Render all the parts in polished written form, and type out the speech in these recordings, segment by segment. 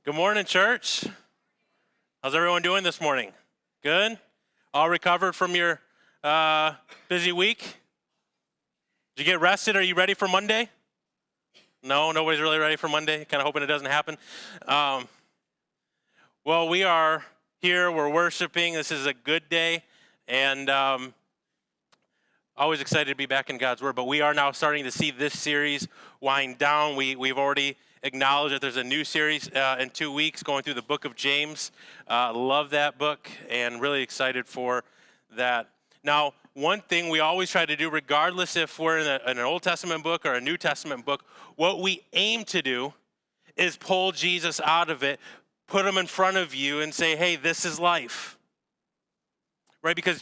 Good morning, church. How's everyone doing this morning? Good? All recovered from your busy week? Did you get rested? Are you ready for Monday? No, nobody's really ready for Monday. Kind of hoping it doesn't happen. Well, we are here. We're worshiping. This is a good day. And always excited to be back in God's Word. But we are now starting to see this series wind down. We've already acknowledge that there's a new series in 2 weeks going through the book of James. Love that book and really excited for that. Now, one thing we always try to do, regardless if we're in an Old Testament book or a New Testament book, what we aim to do is pull Jesus out of it, put him in front of you and say, hey, this is life. Right? Because,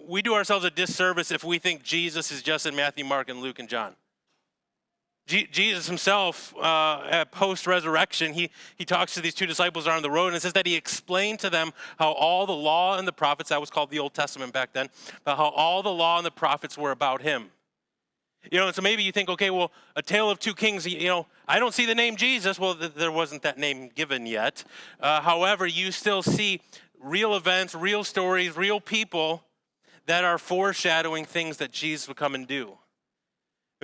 we do ourselves a disservice if we think Jesus is just in Matthew, Mark, and Luke, and John. Jesus himself, at post-resurrection, he talks to these two disciples on the road, and it says that he explained to them how all the law and the prophets, that was called the Old Testament back then, but how all the law and the prophets were about him. And so maybe you think, okay, well, A Tale of Two Kings, I don't see the name Jesus. Well, there wasn't that name given yet. However, you still see real events, real stories, real people that are foreshadowing things that Jesus would come and do.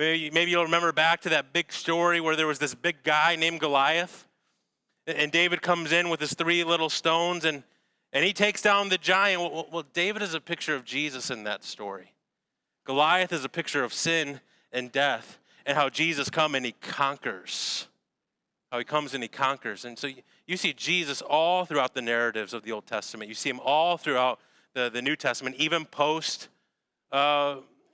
Maybe you'll remember back to that big story where there was this big guy named Goliath, and David comes in with his 3 little stones, and he takes down the giant. Well, David is a picture of Jesus in that story. Goliath is a picture of sin and death, and how Jesus comes and he conquers. How he comes and he conquers. And so you see Jesus all throughout the narratives of the Old Testament. You see him all throughout the New Testament, even post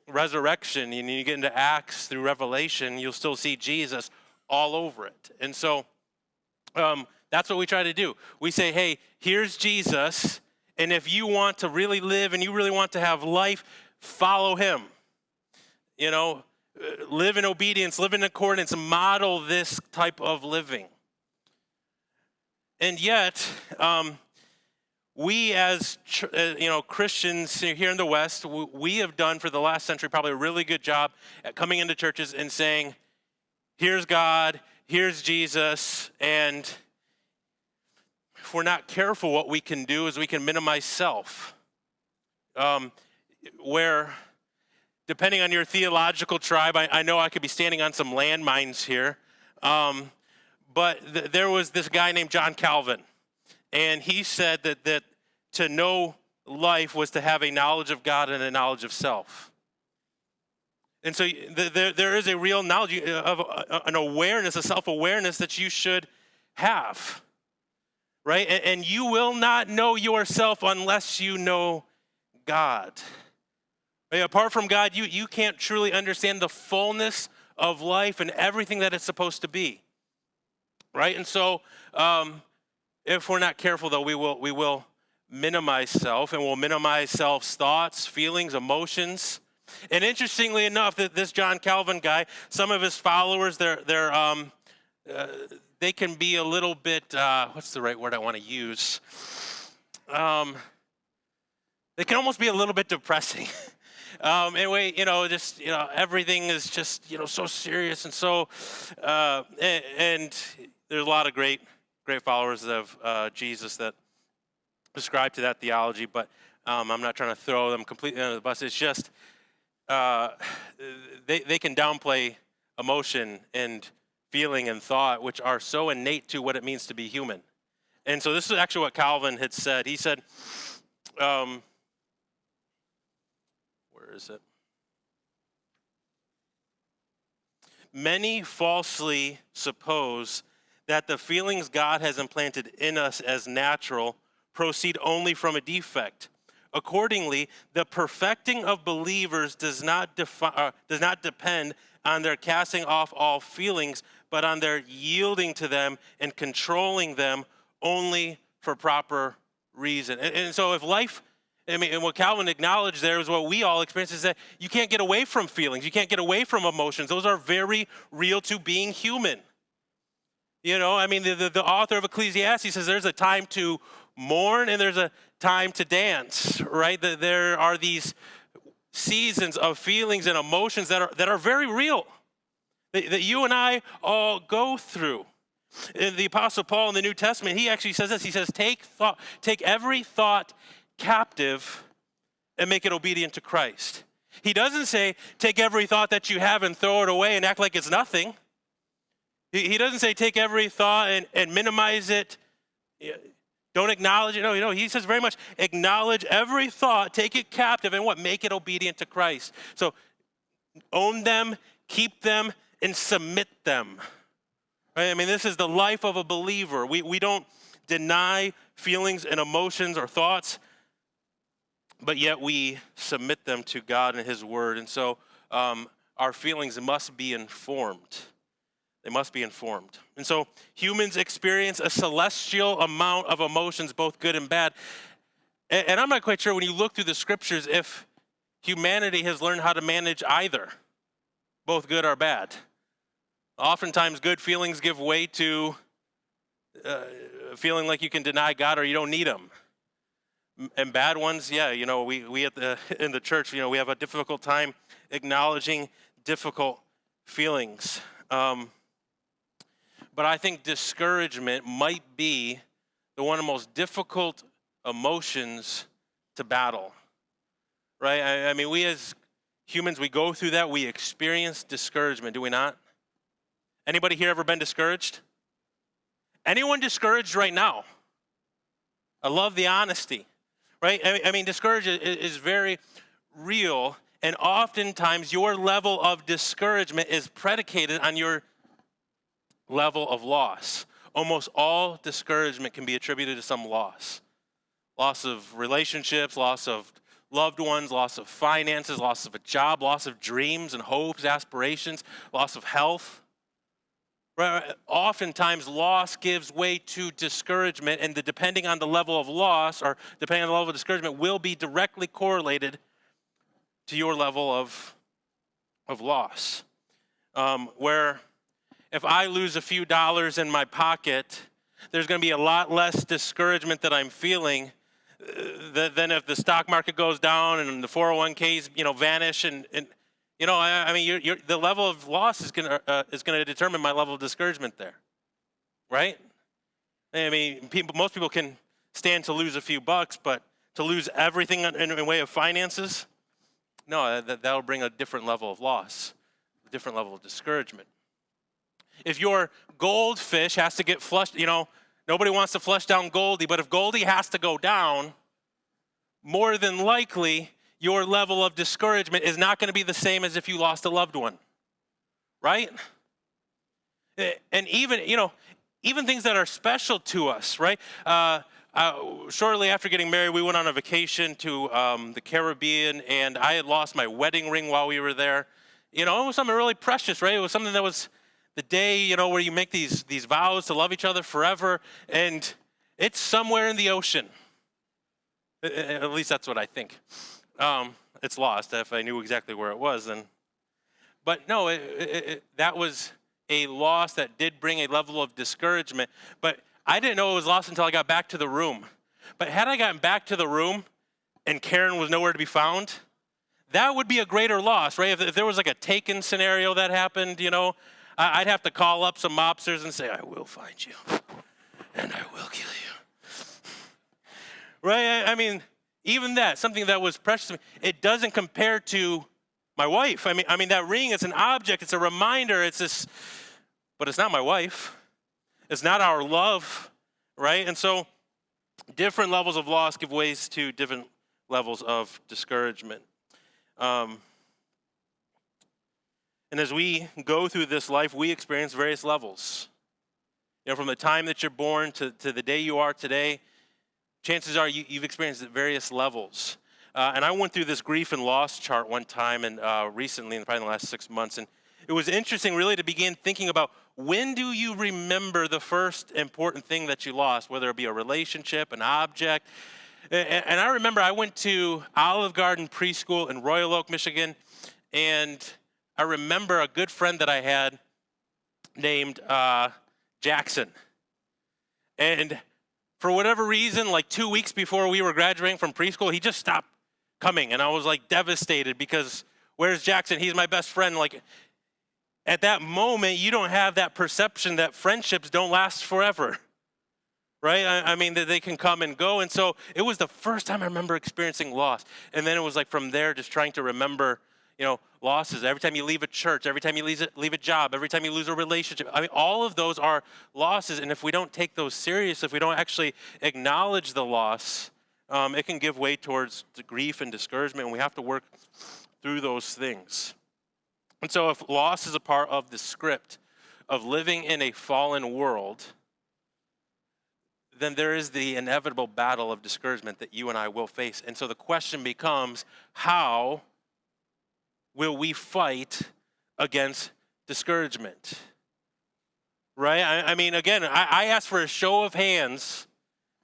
resurrection, and you get into Acts through Revelation, you'll still see Jesus all over it. And so that's what we try to do. We say, hey, here's Jesus, and if you want to really live and you really want to have life, follow him. Live in obedience, live in accordance, model this type of living. And yet, we as Christians here in the West, we have done for the last century probably a really good job at coming into churches and saying, here's God, here's Jesus, and if we're not careful, what we can do is we can minimize self. Where, depending on your theological tribe, I know I could be standing on some landmines here, but there was this guy named John Calvin. And he said that to know life was to have a knowledge of God and a knowledge of self. And so there is a real knowledge of an awareness, a self-awareness that you should have, right? And you will not know yourself unless you know God. Apart from God, you can't truly understand the fullness of life and everything that it's supposed to be, right? And so if we're not careful, though, we will minimize self, and we'll minimize self's thoughts, feelings, emotions. And interestingly enough, this John Calvin guy, some of his followers, they can be a little bit, what's the right word I want to use? They can almost be a little bit depressing. Anyway, everything is just, so serious, and so, and there's a lot of great followers of Jesus that prescribe to that theology, but I'm not trying to throw them completely under the bus. It's just they can downplay emotion and feeling and thought, which are so innate to what it means to be human. And so this is actually what Calvin had said. He said, where is it? Many falsely suppose that the feelings God has implanted in us as natural proceed only from a defect. Accordingly, the perfecting of believers does not depend on their casting off all feelings, but on their yielding to them and controlling them only for proper reason. And so if life, and what Calvin acknowledged there is what we all experience, is that you can't get away from feelings. You can't get away from emotions. Those are very real to being human. The author of Ecclesiastes says there's a time to mourn and there's a time to dance, right? There are these seasons of feelings and emotions that are very real, that you and I all go through. The Apostle Paul in the New Testament, he actually says this. He says, take every thought captive and make it obedient to Christ. He doesn't say, take every thought that you have and throw it away and act like it's nothing. He doesn't say, take every thought and minimize it. Don't acknowledge it. No, he says very much, acknowledge every thought, take it captive, and what? Make it obedient to Christ. So own them, keep them, and submit them. Right? I mean, this is the life of a believer. We don't deny feelings and emotions or thoughts, but yet we submit them to God and his word. And so our feelings must be informed. They must be informed. And so humans experience a celestial amount of emotions, both good and bad. And I'm not quite sure when you look through the scriptures if humanity has learned how to manage either, both good or bad. Oftentimes good feelings give way to feeling like you can deny God or you don't need him. And bad ones, we in the church, we have a difficult time acknowledging difficult feelings. But I think discouragement might be one of the most difficult emotions to battle, right? I mean, we as humans, we go through that. We experience discouragement, do we not? Anybody here ever been discouraged? Anyone discouraged right now? I love the honesty, right? I mean, discouragement is very real, and oftentimes your level of discouragement is predicated on your level of loss. Almost all discouragement can be attributed to some loss. Loss of relationships, loss of loved ones, loss of finances, loss of a job, loss of dreams and hopes, aspirations, loss of health. Right? Oftentimes, loss gives way to discouragement, and depending on the level of loss or depending on the level of discouragement will be directly correlated to your level of loss. Where if I lose a few dollars in my pocket, there's going to be a lot less discouragement that I'm feeling than if the stock market goes down and the 401ks, vanish and the level of loss is going to determine my level of discouragement there, right? I mean, most people can stand to lose a few bucks, but to lose everything in way of finances, no, that'll bring a different level of loss, a different level of discouragement. If your goldfish has to get flushed, nobody wants to flush down Goldie, but if Goldie has to go down, more than likely, your level of discouragement is not going to be the same as if you lost a loved one, right? And even things that are special to us, right? Shortly after getting married, we went on a vacation to the Caribbean, and I had lost my wedding ring while we were there. It was something really precious, right? It was something that was the day, where you make these vows to love each other forever, and it's somewhere in the ocean. At least that's what I think. It's lost. If I knew exactly where it was, then. But no, that was a loss that did bring a level of discouragement. But I didn't know it was lost until I got back to the room. But had I gotten back to the room and Karen was nowhere to be found, that would be a greater loss, right? If there was like a taken scenario that happened, I'd have to call up some mobsters and say, I will find you, and I will kill you. Right? I mean, even that, something that was precious to me, it doesn't compare to my wife. I mean that ring, it's an object, it's a reminder, but it's not my wife. It's not our love, right? And so different levels of loss give ways to different levels of discouragement. And as we go through this life, we experience various levels. From the time that you're born to the day you are today, chances are you've experienced various levels. And I went through this grief and loss chart one time and recently, probably in the last 6 months. And it was interesting really to begin thinking about, when do you remember the first important thing that you lost, whether it be a relationship, an object. And I remember I went to Olive Garden Preschool in Royal Oak, Michigan, and I remember a good friend that I had named Jackson. And for whatever reason, like 2 weeks before we were graduating from preschool, he just stopped coming. And I was like devastated because where's Jackson? He's my best friend. Like, at that moment, you don't have that perception that friendships don't last forever, right? I mean, that they can come and go. And so it was the first time I remember experiencing loss. And then it was like from there, just trying to remember, losses. Every time you leave a church, every time you leave a job, every time you lose a relationship. I mean, all of those are losses. And if we don't take those serious, if we don't actually acknowledge the loss, it can give way towards the grief and discouragement. And we have to work through those things. And so if loss is a part of the script of living in a fallen world, then there is the inevitable battle of discouragement that you and I will face. And so the question becomes, how will we fight against discouragement? Right? I mean, again, I asked for a show of hands,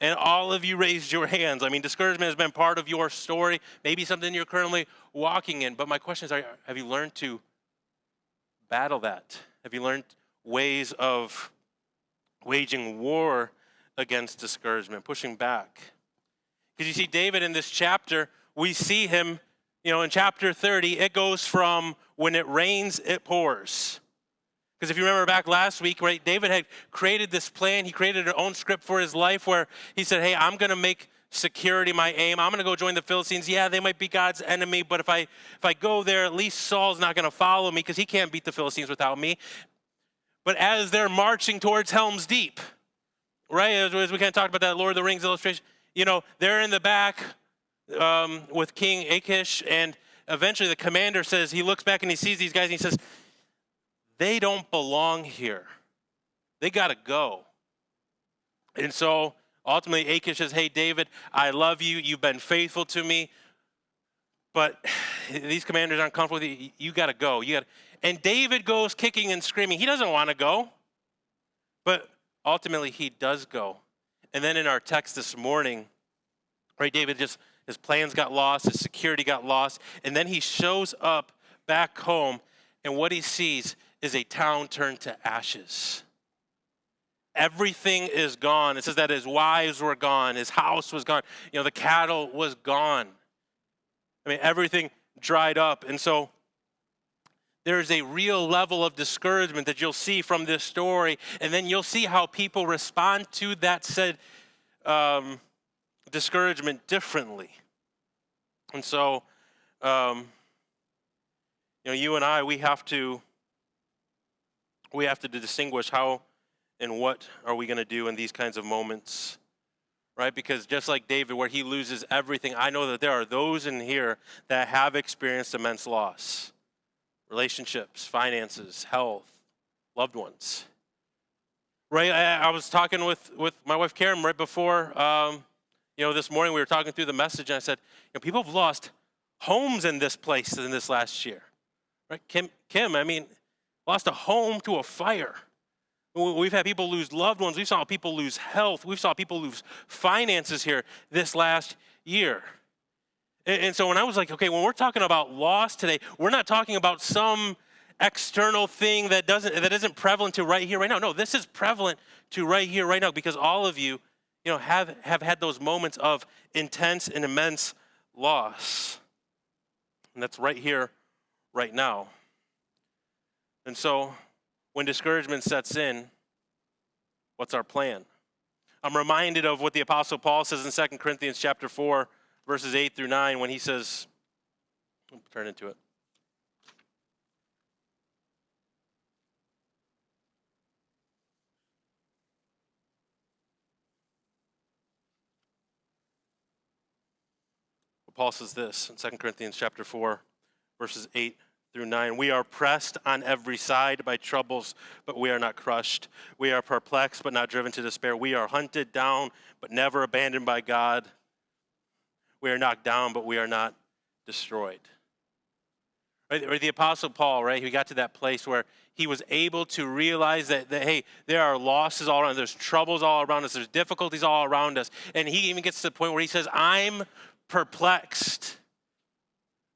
and all of you raised your hands. I mean, discouragement has been part of your story, maybe something you're currently walking in. But my question is, have you learned to battle that? Have you learned ways of waging war against discouragement, pushing back? Because you see, David in this chapter, we see him, in chapter 30, it goes from when it rains, it pours. Because if you remember back last week, right, David had created this plan. He created an own script for his life where he said, hey, I'm going to make security my aim. I'm going to go join the Philistines. Yeah, they might be God's enemy, but if I go there, at least Saul's not going to follow me because he can't beat the Philistines without me. But as they're marching towards Helm's Deep, right, as we kind of talked about that Lord of the Rings illustration, they're in the back with King Achish, and eventually the commander says, he looks back and he sees these guys and he says, they don't belong here. They got to go. And so ultimately, Achish says, hey, David, I love you. You've been faithful to me. But these commanders aren't comfortable with you. You got to go. And David goes kicking and screaming. He doesn't want to go. But ultimately, he does go. And then in our text this morning, right, David his plans got lost. His security got lost. And then he shows up back home. And what he sees is a town turned to ashes. Everything is gone. It says that his wives were gone. His house was gone. The cattle was gone. I mean, everything dried up. And so there's a real level of discouragement that you'll see from this story. And then you'll see how people respond to that said discouragement differently. And so, you and I, we have to distinguish how and what are we going to do in these kinds of moments, right? Because just like David, where he loses everything, I know that there are those in here that have experienced immense loss. Relationships, finances, health, loved ones. Right? I was talking with my wife Karen right before, this morning we were talking through the message, and I said, people have lost homes in this place in this last year. Right? Kim, I mean, lost a home to a fire. We've had people lose loved ones. We saw people lose health. We saw people lose finances here this last year. And so when I was like, okay, when we're talking about loss today, we're not talking about some external thing that isn't prevalent to right here, right now. No, this is prevalent to right here, right now, because all of you, have had those moments of intense and immense loss. And that's right here, right now. And so when discouragement sets in, what's our plan? I'm reminded of what the Apostle Paul says in 2 Corinthians chapter 4, verses 8 through 9, when he says, turn into it. Paul says this in 2 Corinthians chapter 4, verses 8 through 9. We are pressed on every side by troubles, but we are not crushed. We are perplexed, but not driven to despair. We are hunted down, but never abandoned by God. We are knocked down, but we are not destroyed. Right? Or the Apostle Paul, right? He got to that place where he was able to realize that, hey, there are losses all around us. There's troubles all around us. There's difficulties all around us. And he even gets to the point where he says, I'm perplexed.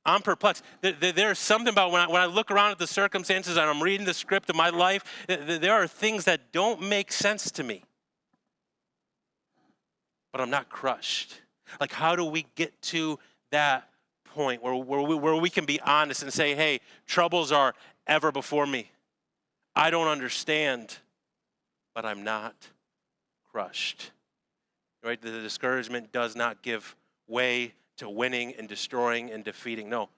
I'm perplexed. There's something about when I look around at the circumstances and I'm reading the script of my life, there are things that don't make sense to me. But I'm not crushed. Like, how do we get to that point where we can be honest and say, hey, troubles are ever before me. I don't understand, but I'm not crushed. Right? The discouragement does not give way to winning and destroying and defeating. No,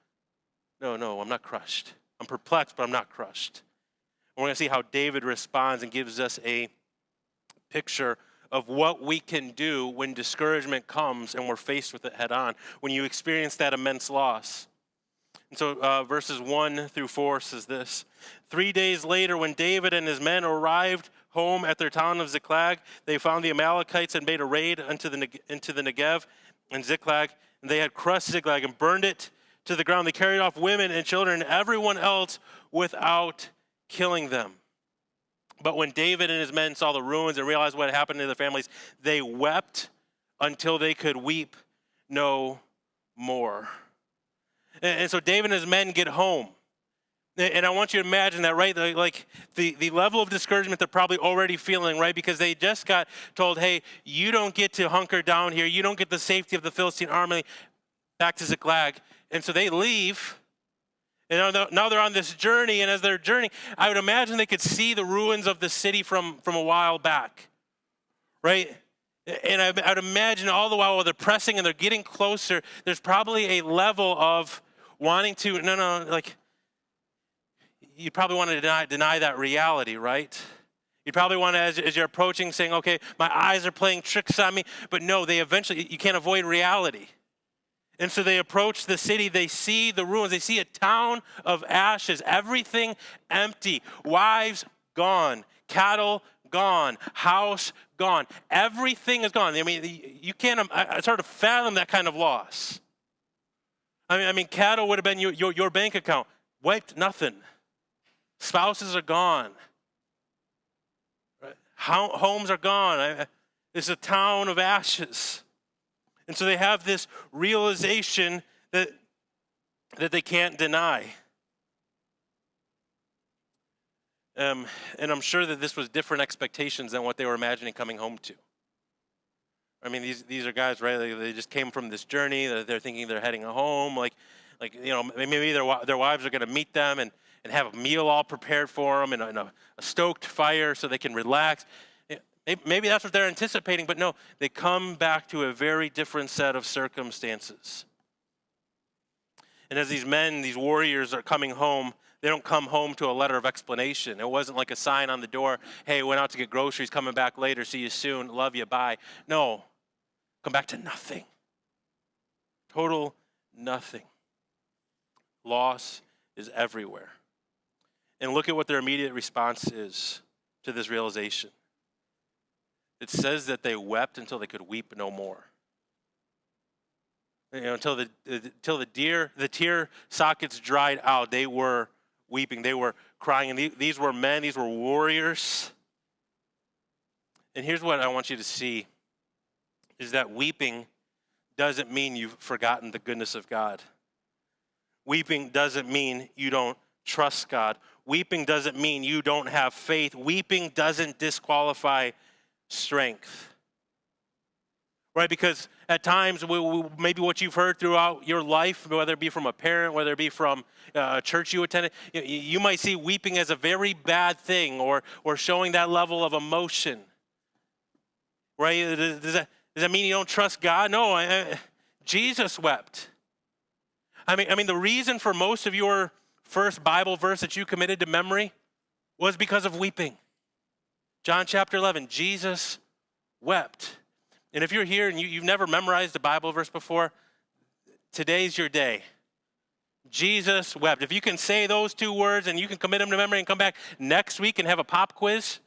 I'm not crushed. I'm perplexed, but I'm not crushed. We're going to see how David responds and gives us a picture of what we can do when discouragement comes and we're faced with it head on, when you experience that immense loss. And so verses 1 through 4 says this: 3 days later, when David and his men arrived home at their town of Ziklag, they found the Amalekites and made a raid into the Negev and Ziklag. And they had crushed Ziklag and burned it to the ground. They carried off women and children and everyone else without killing them. But when David and his men saw the ruins and realized what had happened to their families, they wept until they could weep no more. And so David and his men get home. And I want you to imagine that, right? Like the level of discouragement they're probably already feeling, right? Because they just got told, hey, you don't get to hunker down here. You don't get the safety of the Philistine army back to Ziklag. And so they leave. And now they're on this journey. And as they're journeying, I would imagine they could see the ruins of the city from a while back, right? And I'd imagine all the while they're pressing and they're getting closer, there's probably a level of wanting to, you probably want to deny that reality, right? You probably want to, as you're approaching, saying, okay, my eyes are playing tricks on me. But no, you can't avoid reality. And so they approach the city, they see the ruins, they see a town of ashes, everything empty, wives gone, cattle gone, house gone, everything is gone. I mean, it's hard to fathom that kind of loss. I mean, cattle would have been your bank account. Wiped, nothing. Spouses are gone. Right? Homes are gone. It's a town of ashes. And so they have this realization that they can't deny. And I'm sure that this was different expectations than what they were imagining coming home to. I mean, these are guys, right? They just came from this journey. They're thinking they're heading home. Maybe their wives are going to meet them and have a meal all prepared for them and a stoked fire so they can relax. Maybe that's what they're anticipating, but no, they come back to a very different set of circumstances. And as these men, these warriors are coming home, they don't come home to a letter of explanation. It wasn't like a sign on the door, hey, went out to get groceries, coming back later, see you soon, love you, bye. No, come back to nothing. Total nothing. Loss is everywhere. And look at what their immediate response is to this realization. It says that they wept until they could weep no more. Until the tear sockets dried out, they were weeping, they were crying. And these were men, these were warriors. And here's what I want you to see, is that weeping doesn't mean you've forgotten the goodness of God. Weeping doesn't mean you don't trust God. Weeping doesn't mean you don't have faith. Weeping doesn't disqualify strength. Right? Because at times, maybe what you've heard throughout your life, whether it be from a parent, whether it be from a church you attended, you might see weeping as a very bad thing or showing that level of emotion. Right? Does that mean you don't trust God? No, Jesus wept. I mean, the reason for most of your first Bible verse that you committed to memory was because of weeping. John chapter 11, Jesus wept. And if you're here and you've never memorized a Bible verse before, today's your day. Jesus wept. If you can say those two words and you can commit them to memory and come back next week and have a pop quiz,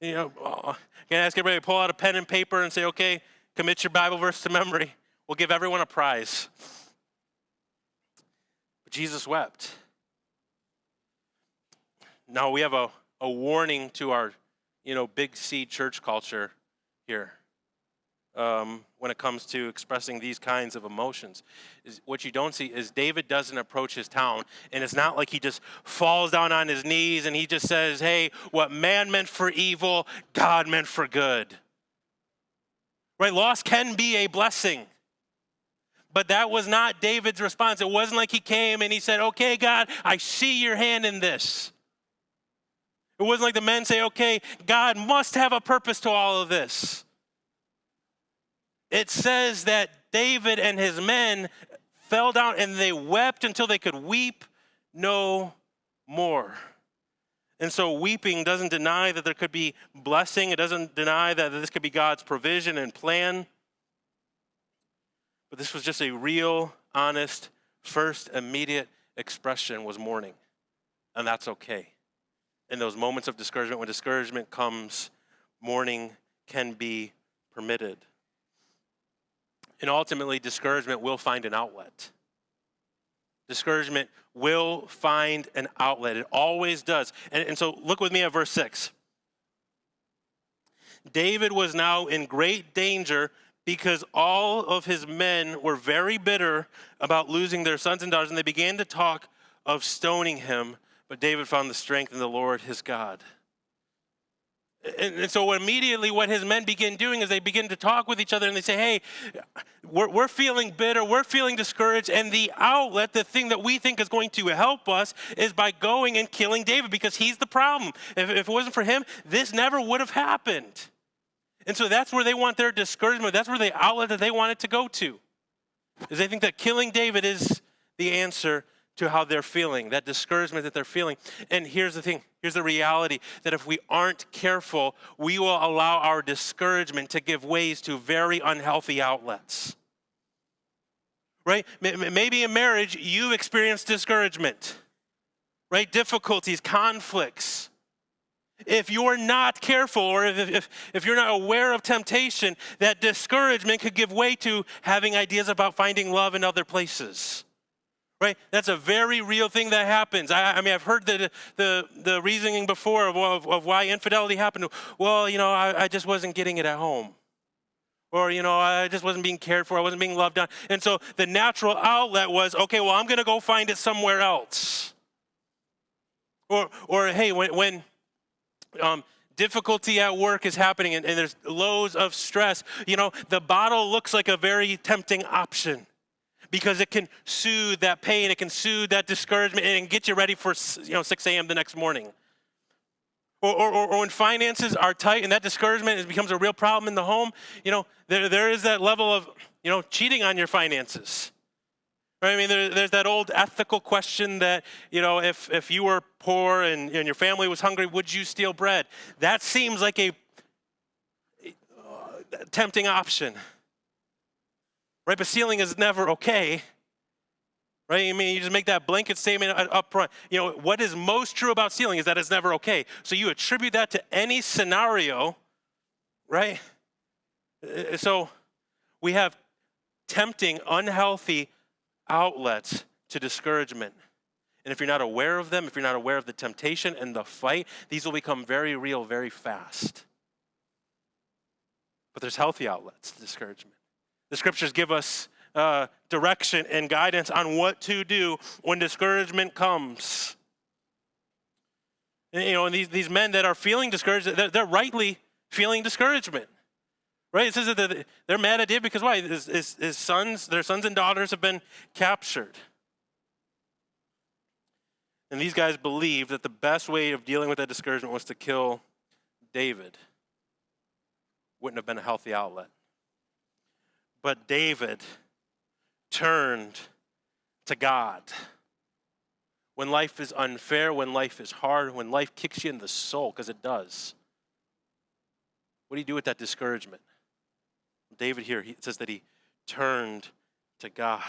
can I ask everybody to pull out a pen and paper and say, okay, commit your Bible verse to memory. We'll give everyone a prize. But Jesus wept. Now we have a warning to our big C church culture here when it comes to expressing these kinds of emotions. What you don't see is David doesn't approach his town, and it's not like he just falls down on his knees and he just says, hey, what man meant for evil, God meant for good. Right? Loss can be a blessing. But that was not David's response. It wasn't like he came and he said, okay, God, I see your hand in this. It wasn't like the men say, okay, God must have a purpose to all of this. It says that David and his men fell down and they wept until they could weep no more. And so weeping doesn't deny that there could be blessing. It doesn't deny that this could be God's provision and plan. But this was just a real, honest, first immediate expression was mourning. And that's okay. In those moments of discouragement, when discouragement comes, mourning can be permitted. And ultimately, discouragement will find an outlet. Discouragement will find an outlet. It always does. And so look with me at verse 6. David was now in great danger because all of his men were very bitter about losing their sons and daughters, and they began to talk of stoning him. But David found the strength in the Lord his God. And so immediately what his men begin doing is they begin to talk with each other and they say, hey, we're feeling bitter, we're feeling discouraged, and the outlet, the thing that we think is going to help us is by going and killing David because he's the problem. If it wasn't for him, this never would have happened. And so that's where they want their discouragement, that's where the outlet that they want it to go to. Is they think that killing David is the answer to how they're feeling, that discouragement that they're feeling. And here's the thing, here's the reality, that if we aren't careful, we will allow our discouragement to give ways to very unhealthy outlets. Right? Maybe in marriage, you've experienced discouragement, right? Difficulties, conflicts. If you're not careful, or if you're not aware of temptation, that discouragement could give way to having ideas about finding love in other places. Right? That's a very real thing that happens. I mean, I've heard the reasoning before of why infidelity happened. Well, I just wasn't getting it at home. Or, I just wasn't being cared for. I wasn't being loved on. And so the natural outlet was, okay, well, I'm going to go find it somewhere else. Or hey, when difficulty at work is happening and there's loads of stress, the bottle looks like a very tempting option. Because it can soothe that pain, it can soothe that discouragement, and get you ready for 6 a.m. the next morning. Or when finances are tight and that discouragement becomes a real problem in the home, there is that level of cheating on your finances. Right? I mean, there's that old ethical question that if you were poor and your family was hungry, would you steal bread? That seems like a tempting option. Right, but stealing is never okay. Right, I mean, you just make that blanket statement up front. What is most true about stealing is that it's never okay. So you attribute that to any scenario, right? So we have tempting, unhealthy outlets to discouragement. And if you're not aware of them, if you're not aware of the temptation and the fight, these will become very real very fast. But there's healthy outlets to discouragement. The scriptures give us direction and guidance on what to do when discouragement comes. And these men that are feeling discouraged, they're rightly feeling discouragement. Right? It says that they're mad at David because why? Their sons and daughters have been captured. And these guys believed that the best way of dealing with that discouragement was to kill David. Wouldn't have been a healthy outlet. But David turned to God. When life is unfair, when life is hard, when life kicks you in the soul, because it does, what do you do with that discouragement? David here, it says that he turned to God.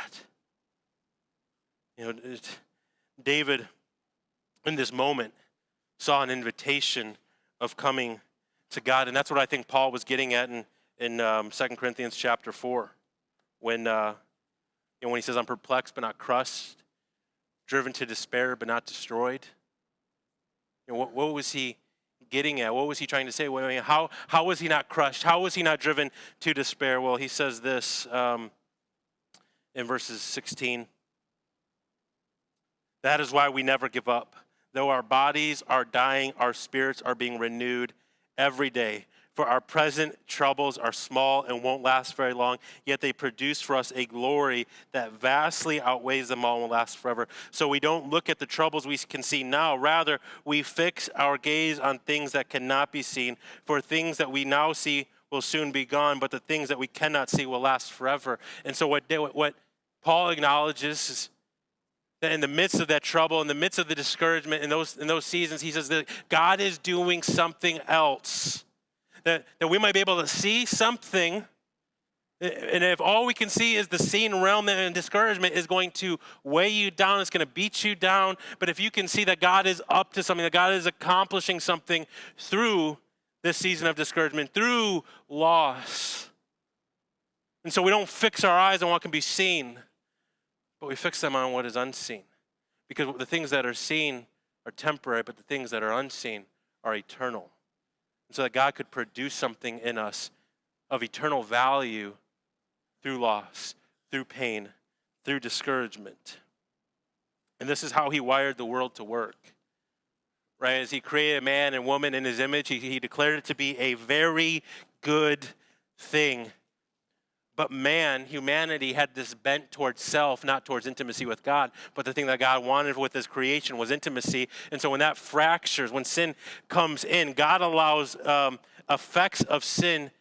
David, in this moment, saw an invitation of coming to God, and that's what I think Paul was getting at in 2 Corinthians chapter 4, when he says, I'm perplexed but not crushed, driven to despair but not destroyed. What was he getting at? What was he trying to say? How was he not crushed? How was he not driven to despair? Well, he says this in verses 16. That is why we never give up. Though our bodies are dying, our spirits are being renewed every day. For our present troubles are small and won't last very long, yet they produce for us a glory that vastly outweighs them all and will last forever. So we don't look at the troubles we can see now. Rather, we fix our gaze on things that cannot be seen. For things that we now see will soon be gone, but the things that we cannot see will last forever. And so what Paul acknowledges is that in the midst of that trouble, in the midst of the discouragement, in those seasons, he says that God is doing something else. That we might be able to see something, and if all we can see is the seen realm, and discouragement is going to weigh you down, it's going to beat you down. But if you can see that God is up to something, that God is accomplishing something through this season of discouragement, through loss. And so we don't fix our eyes on what can be seen, but we fix them on what is unseen. Because the things that are seen are temporary, but the things that are unseen are eternal. And so that God could produce something in us of eternal value through loss, through pain, through discouragement. And this is how he wired the world to work. Right? As he created man and woman in his image, he declared it to be a very good thing. But humanity had this bent towards self, not towards intimacy with God. But the thing that God wanted with his creation was intimacy. And so when that fractures, when sin comes in, God allows effects of sin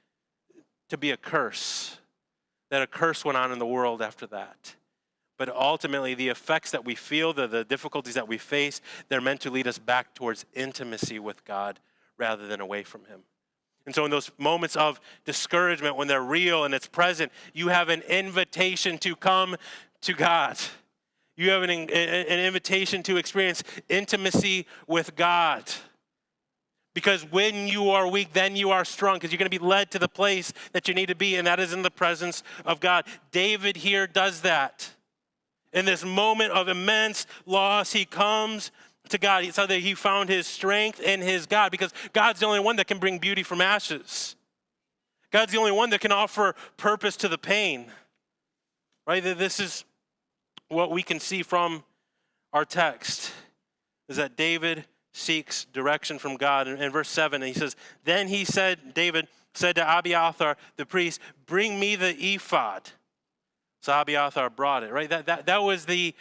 to be a curse. That a curse went on in the world after that. But ultimately, the effects that we feel, the difficulties that we face, they're meant to lead us back towards intimacy with God rather than away from him. And so in those moments of discouragement, when they're real and it's present, you have an invitation to come to God. You have an invitation to experience intimacy with God. Because when you are weak, then you are strong, because you're going to be led to the place that you need to be, and that is in the presence of God. David here does that. In this moment of immense loss, he comes to God. He said that he found his strength in his God, because God's the only one that can bring beauty from ashes. God's the only one that can offer purpose to the pain. Right? This is what we can see from our text, is that David seeks direction from God. In verse 7, he says, then David said to Abiathar the priest, bring me the ephod. So Abiathar brought it, right? That was the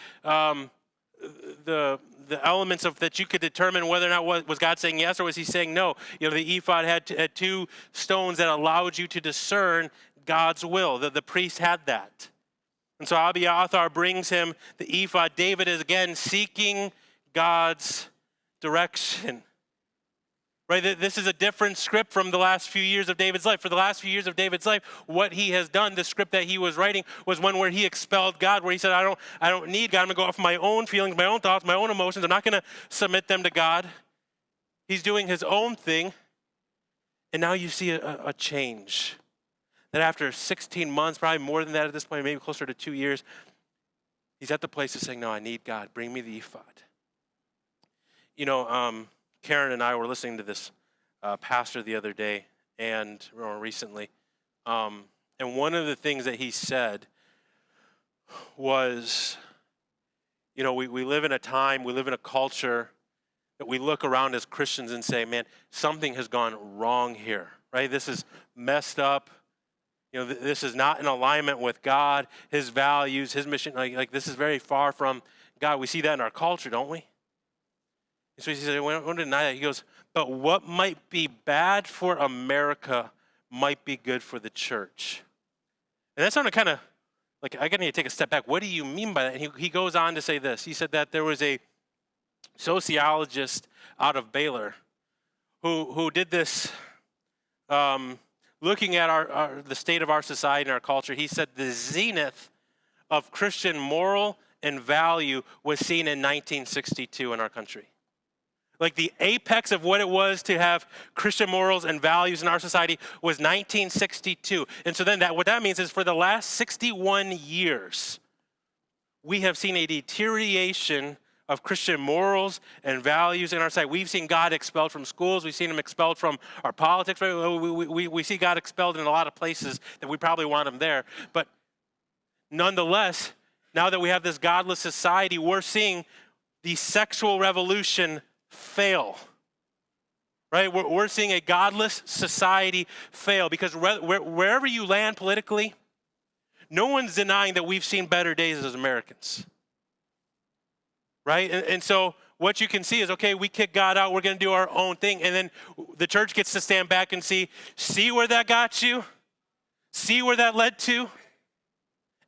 elements of that you could determine whether or not was God saying yes or was he saying no. You know, the ephod had two stones that allowed you to discern God's will. The priest had that. And so Abiathar brings him the ephod. David is again seeking God's direction. Right? This is a different script from the last few years of David's life. For the last few years of David's life, what he has done, the script that he was writing, was one where he expelled God, where he said, I don't need God. I'm going to go off my own feelings, my own thoughts, my own emotions. I'm not going to submit them to God. He's doing his own thing. And now you see a change. That after 16 months, probably more than that at this point, maybe closer to 2 years, he's at the place of saying, no, I need God. Bring me the ephod. You know, Karen and I were listening to this pastor the other day and recently. And one of the things that he said was, you know, we live in a time, we live in a culture that we look around as Christians and say, man, something has gone wrong here, right? This is messed up. You know, this is not in alignment with God, his values, his mission. Like this is very far from God. We see that in our culture, don't we? So he said, I don't deny that. He goes, but what might be bad for America might be good for the church. And that sounded kind of like, I need to take a step back. What do you mean by that? And he goes on to say this. He said that there was a sociologist out of Baylor who did this, looking at the state of our society and our culture. He said the zenith of Christian moral and value was seen in 1962 in our country. Like the apex of what it was to have Christian morals and values in our society was 1962. And so then what that means is for the last 61 years, we have seen a deterioration of Christian morals and values in our society. We've seen God expelled from schools. We've seen him expelled from our politics. We see God expelled in a lot of places that we probably want him there. But nonetheless, now that we have this godless society, we're seeing the sexual revolution fail. right? We're seeing a godless society fail because wherever you land politically, no one's denying that we've seen better days as Americans, right? And so what you can see is, okay, we kick God out, we're going to do our own thing. And then the church gets to stand back and see where that got you? See where that led to?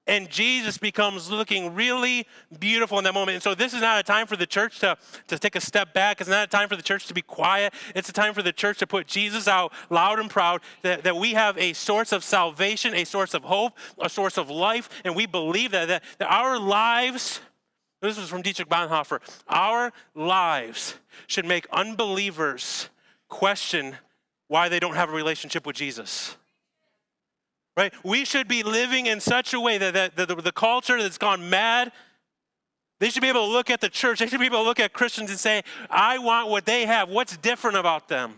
And Jesus becomes looking really beautiful in that moment. And so this is not a time for the church to take a step back. It's not a time for the church to be quiet. It's a time for the church to put Jesus out loud and proud, that we have a source of salvation, a source of hope, a source of life. And we believe that our lives, this is from Dietrich Bonhoeffer, our lives should make unbelievers question why they don't have a relationship with Jesus. Right? We should be living in such a way that the culture that's gone mad, they should be able to look at the church, they should be able to look at Christians and say, I want what they have. What's different about them?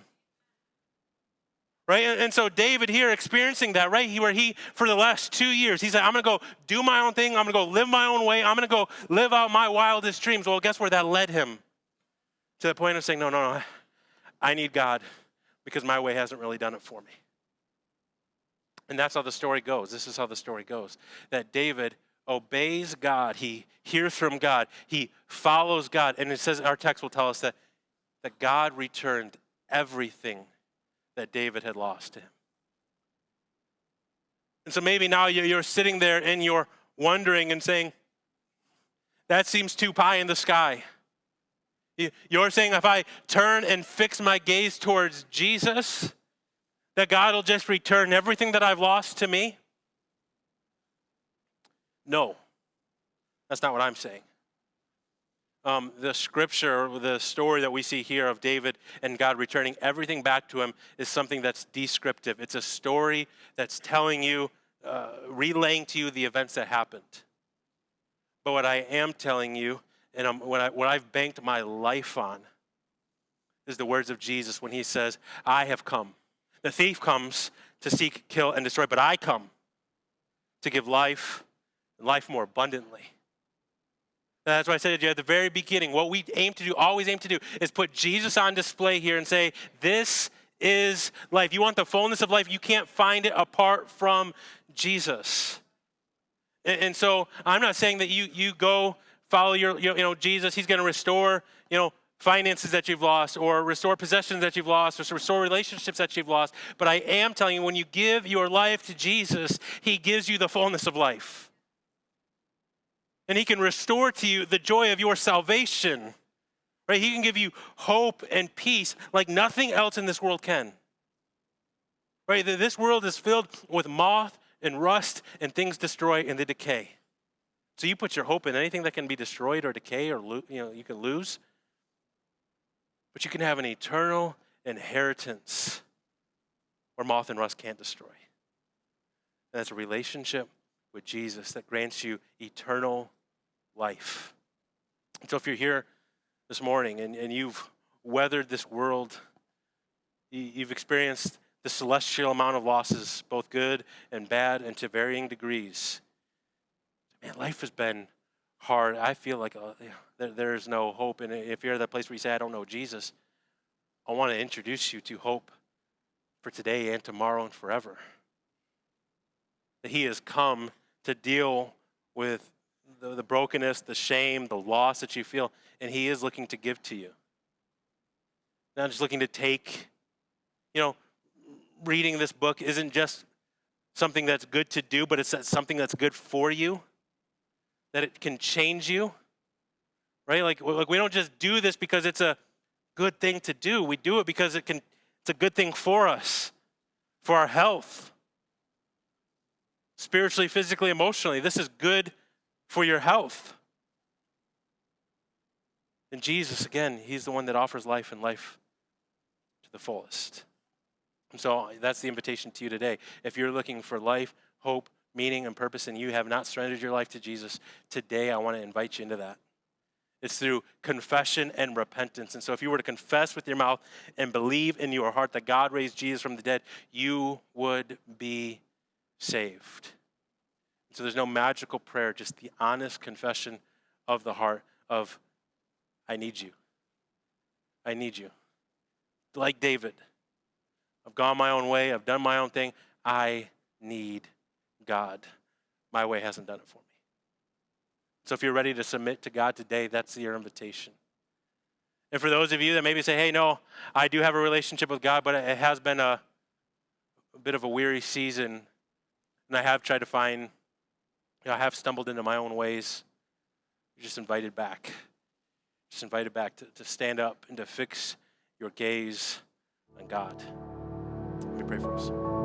Right? And so David here experiencing that, right? Where he, for the last 2 years, he said, I'm going to go do my own thing. I'm going to go live my own way. I'm going to go live out my wildest dreams. Well, guess where that led him? To the point of saying, no, I need God because my way hasn't really done it for me. And that's how the story goes. This is how the story goes. That David obeys God. He hears from God. He follows God. And it says, our text will tell us that God returned everything that David had lost to him. And so maybe now you're sitting there and you're wondering and saying, that seems too pie in the sky. You're saying if I turn and fix my gaze towards Jesus, that God will just return everything that I've lost to me? No, that's not what I'm saying. The scripture, the story that we see here of David and God returning everything back to him is something that's descriptive. It's a story that's telling you, relaying to you the events that happened. But what I am telling you, and what I've banked my life on, is the words of Jesus when he says, I have come. The thief comes to seek, kill, and destroy, but I come to give life, and life more abundantly. That's why I said to you at the very beginning, what we always aim to do, is put Jesus on display here and say, this is life. You want the fullness of life, you can't find it apart from Jesus. And so I'm not saying that you go follow your Jesus, he's going to restore, finances that you've lost, or restore possessions that you've lost, or restore relationships that you've lost. But I am telling you, when you give your life to Jesus, he gives you the fullness of life. And he can restore to you the joy of your salvation. Right? He can give you hope and peace like nothing else in this world can. Right? This world is filled with moth and rust and things destroy and they decay. So you put your hope in anything that can be destroyed or decay or you can lose. But you can have an eternal inheritance where moth and rust can't destroy. And that's a relationship with Jesus that grants you eternal life. And so if you're here this morning and you've weathered this world, you've experienced the celestial amount of losses, both good and bad, and to varying degrees. Man, life has been hard. I feel like there's no hope. And if you're at that place where you say, I don't know Jesus, I want to introduce you to hope for today and tomorrow and forever. That he has come to deal with the brokenness, the shame, the loss that you feel, and he is looking to give to you. Not just looking to take, reading this book isn't just something that's good to do, but it's something that's good for you, that it can change you, right? Like we don't just do this because it's a good thing to do. We do it because it's a good thing for us, for our health, spiritually, physically, emotionally. This is good for your health. And Jesus, again, he's the one that offers life and life to the fullest. And so that's the invitation to you today. If you're looking for life, hope, meaning, and purpose, and you have not surrendered your life to Jesus, today I want to invite you into that. It's through confession and repentance. And so if you were to confess with your mouth and believe in your heart that God raised Jesus from the dead, you would be saved. So there's no magical prayer, just the honest confession of the heart of, I need you. I need you. like David. I've gone my own way. I've done my own thing. I need God. My way hasn't done it for me. So if you're ready to submit to God today, that's your invitation. And for those of you that maybe say, hey, no, I do have a relationship with God, but it has been a bit of a weary season, and I have tried to find, I have stumbled into my own ways. You're just invited back. Just invited back to stand up and to fix your gaze on God. Let me pray for us.